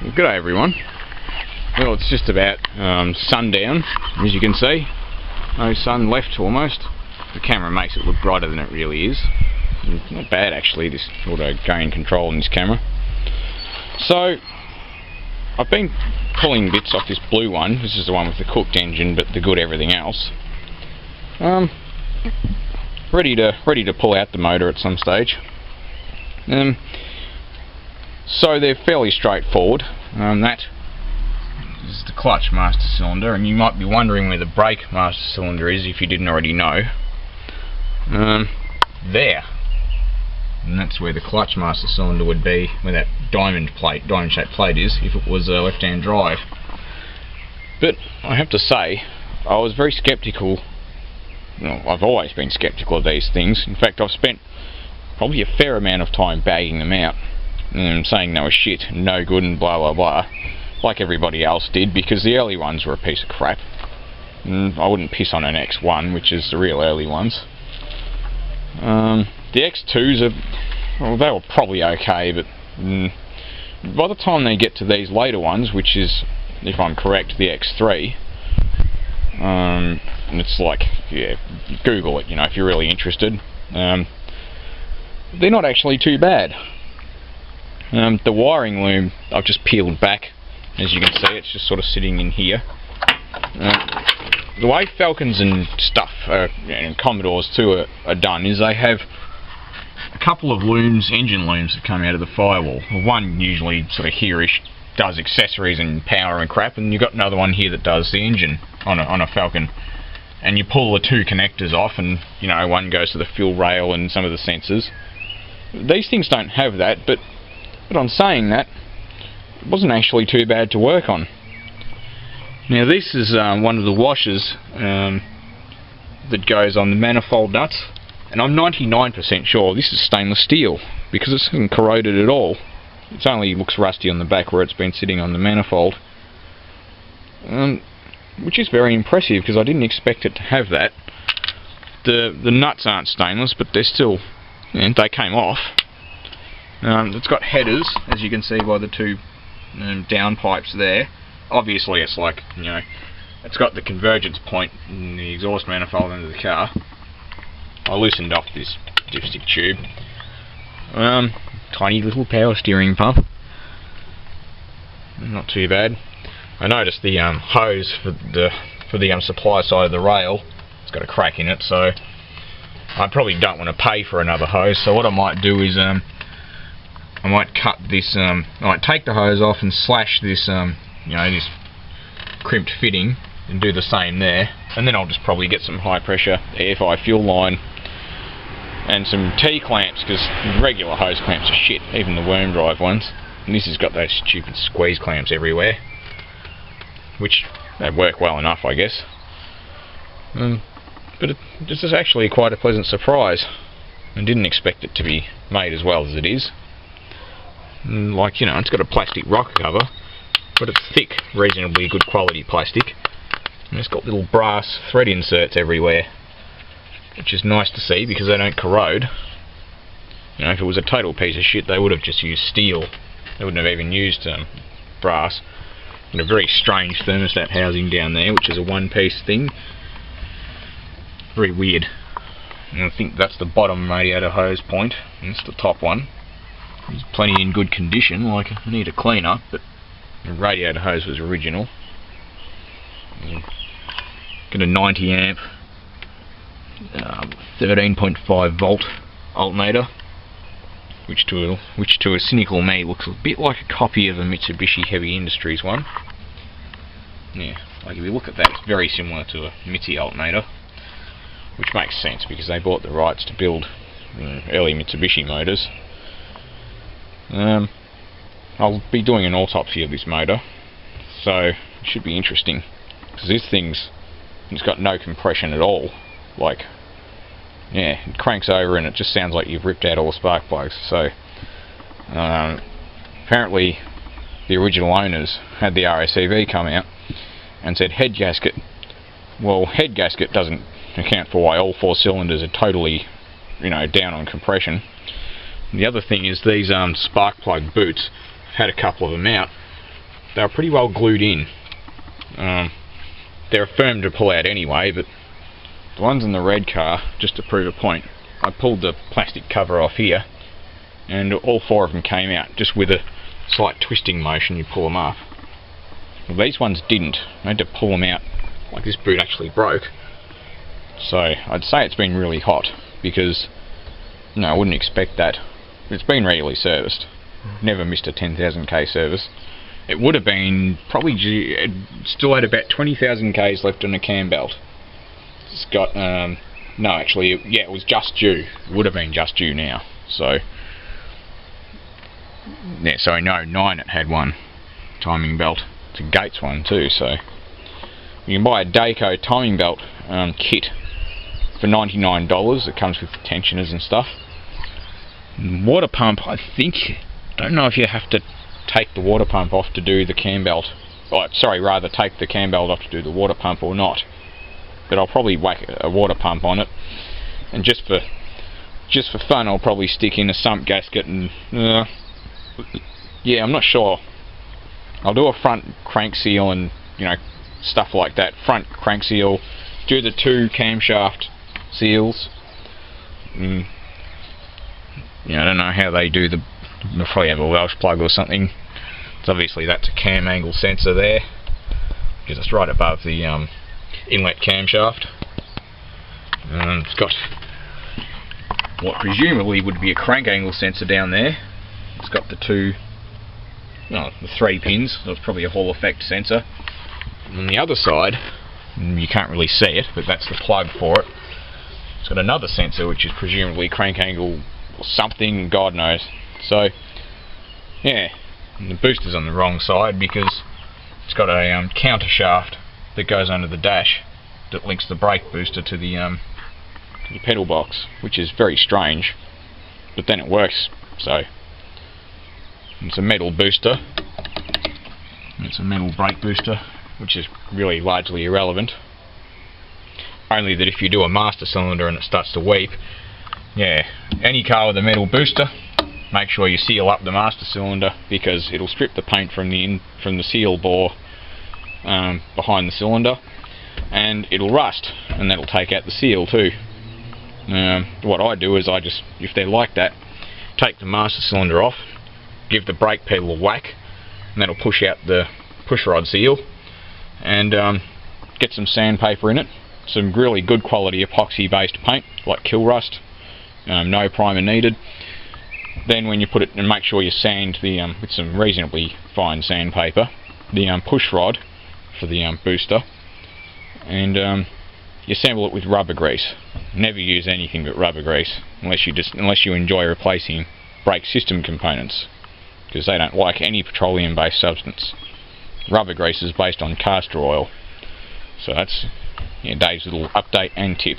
Well, g'day everyone. Well, it's just about sundown, as you can see. No sun left almost. The camera makes it look brighter than it really is. Not bad actually, this auto gain control in this camera. So, I've been pulling bits off this blue one. This is the one with the cooked engine, but the good everything else. Ready to pull out the motor at some stage. So they're fairly straightforward. That is the clutch master cylinder, and you might be wondering where the brake master cylinder is if you didn't already know. There. And that's where the clutch master cylinder would be, where that diamond-shaped plate is, if it was a left-hand drive. But I have to say, I was very sceptical. Well, I've always been sceptical of these things. In fact, I've spent probably a fair amount of time bagging them out and saying they were shit, no good, and blah blah blah, like everybody else did, because the early ones were a piece of crap. I wouldn't piss on an X1, which is the real early ones. The X2s are, well, they were probably okay, but by the time they get to these later ones, which is, if I'm correct, the X3, and it's like, yeah, Google it, you know, if you're really interested. They're not actually too bad. The wiring loom I've just peeled back, as you can see. It's just sort of sitting in here. The way Falcons and stuff, and Commodores too, are done is they have a couple of looms, engine looms, that come out of the firewall. One usually sort of here-ish does accessories and power and crap, and you've got another one here that does the engine on a Falcon. And you pull the two connectors off, and you know, one goes to the fuel rail and some of the sensors. These things don't have that, but on saying that, it wasn't actually too bad to work on. Now this is one of the washers that goes on the manifold nuts, and I'm 99% sure this is stainless steel, because it hasn't corroded at all. It only looks rusty on the back where it's been sitting on the manifold, which is very impressive, because I didn't expect it to have that. The nuts aren't stainless, but they're still, they came off. It's got headers, as you can see by the two down pipes there. Obviously it's like, you know, it's got the convergence point in the exhaust manifold under the car. I loosened off this dipstick tube. Tiny little power steering pump. Not too bad. I noticed the hose for the supply side of the rail, it's got a crack in it, so I probably don't want to pay for another hose. So what I might do is I might cut this, I might take the hose off and slash this, you know, this crimped fitting, and do the same there, and then I'll just probably get some high pressure AFI fuel line and some T-clamps, because regular hose clamps are shit, even the worm drive ones, and this has got those stupid squeeze clamps everywhere, which they work well enough, I guess. But this is actually quite a pleasant surprise. I didn't expect it to be made as well as it is. Like, you know, it's got a plastic rocker cover, but it's thick, reasonably good quality plastic, and it's got little brass thread inserts everywhere, which is nice to see, because they don't corrode. You know, if it was a total piece of shit, they would have just used steel. They wouldn't have even used brass. And a very strange thermostat housing down there, which is a one-piece thing. Very weird. And I think that's the bottom radiator hose point, and it's the top one. It's plenty in good condition, like I need a clean up, but the radiator hose was original. Got a 90 amp 13.5 volt alternator, which to a cynical me looks a bit like a copy of a Mitsubishi Heavy Industries one. Yeah, like if you look at that, it's very similar to a Mitsubishi alternator, which makes sense because they bought the rights to build early Mitsubishi motors. I'll be doing an autopsy of this motor, so it should be interesting, because this it's got no compression at all. Like, yeah, it cranks over and it just sounds like you've ripped out all the spark plugs. So apparently the original owners had the RSEV come out and said head gasket. Well, head gasket doesn't account for why all four cylinders are totally, you know, down on compression. The other thing is these spark plug boots, I've had a couple of them out, they were pretty well glued in. They're firm to pull out anyway, but the ones in the red car, just to prove a point, I pulled the plastic cover off here, and all 4 of them came out, just with a slight twisting motion. You pull them off. Well, these ones didn't. I had to pull them out, like this boot actually broke. So I'd say it's been really hot, because no, I wouldn't expect that. It's been regularly serviced. Never missed a 10,000k service. It would have been probably due, it still had about 20,000 k's left on the cam belt. It's got, no actually, yeah, it was just due. It would have been just due now. So, yeah, so in 09 it had one timing belt. It's a Gates one too, so you can buy a Dayco timing belt kit for $99. It comes with tensioners and stuff. Water pump, I think, don't know if you have to take the water pump off to do the cam belt. Oh, sorry, rather take the cam belt off to do the water pump or not. But I'll probably whack a water pump on it, and just for fun, I'll probably stick in a sump gasket and yeah, I'm not sure. I'll do a front crank seal and stuff like that. Front crank seal, do the 2 camshaft seals. I don't know how they do the. They'll probably have a Welsh plug or something. So obviously that's a cam angle sensor there, because it's right above the inlet camshaft. It's got what presumably would be a crank angle sensor down there. It's got the 3 pins. So it's probably a Hall effect sensor. And on the other side, you can't really see it, but that's the plug for it. It's got another sensor which is presumably crank angle or something, God knows. So, yeah, and the booster's on the wrong side because it's got a counter shaft that goes under the dash that links the brake booster to the pedal box, which is very strange, but then it works. So it's a metal booster. It's a metal brake booster, which is really largely irrelevant. Only that if you do a master cylinder and it starts to weep, yeah, any car with a metal booster, make sure you seal up the master cylinder, because it'll strip the paint from the seal bore behind the cylinder, and it'll rust, and that'll take out the seal too. What I do is if they're like that, take the master cylinder off, give the brake pedal a whack, and that'll push out the push rod seal, and get some sandpaper in it, some really good quality epoxy based paint like Kill Rust. No primer needed. Then when you put it, and make sure you sand with some reasonably fine sandpaper, the push rod for the booster, and you assemble it with rubber grease. Never use anything but rubber grease unless you enjoy replacing brake system components, because they don't like any petroleum based substance. Rubber grease is based on castor oil. So that's Dave's little update and tip.